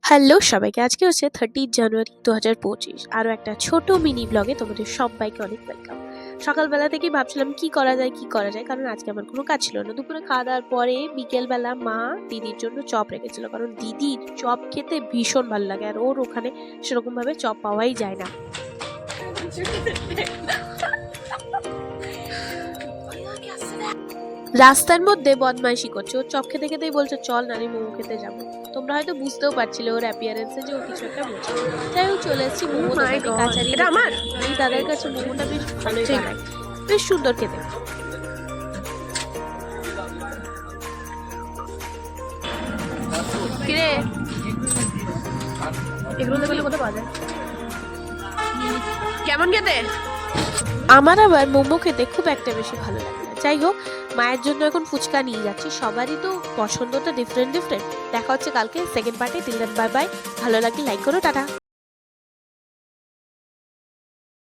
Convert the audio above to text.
Hello সবাইকে, আজকে হচ্ছে 30 জানুয়ারি 2025। আরও একটা ছোট মিনি ব্লগে তোমাদের সবাইকে অনেক ওয়েলকাম। সকালবেলা থেকেই ভাবছিলাম কি করা যায়, কারণ আজকে আমার কোনো কাজ ছিল না। দুপুরে খাওয়া দাওয়ার পরে বিকেলবেলা মা দিদির জন্য চপ রেখেছিল, কারণ দিদির চপ খেতে ভীষণ ভালো লাগে, আর ওর ওখানে সেরকমভাবে চপ পাওয়াই যায় না। রাস্তার মধ্যে বদমাইশি করছে, ও চপ খেতে খেতেই বলছে চল নানি মোমো খেতে যাবো। তোমরা হয়তো বুঝতেও পারছিলে ওর অ্যাপিয়ারেন্সে যে ও কিছু একটা বলছে। যাই হোক, চলে এসেছি মোমো দোকানে, কাচারি আমার এই দাদার কাছে মোমোটা বেশ ভালোই বানায়, বেশ সুন্দর খেতে। কিরে এগুলো দেখলে কোথায় পাওয়া যায়? কেমন খেতে? আমার আবার মোমো খেতে খুব একটা বেশি ভালো লাগে না। যাই হোক, মায়ের জন্য এখন ফুচকা নিয়ে যাচ্ছি। সবারই তো পছন্দ তো ডিফারেন্ট। দেখা হচ্ছে কালকে সেকেন্ড পার্টে। Till then bye bye. ভালো লাগলে লাইক করো, টাটা।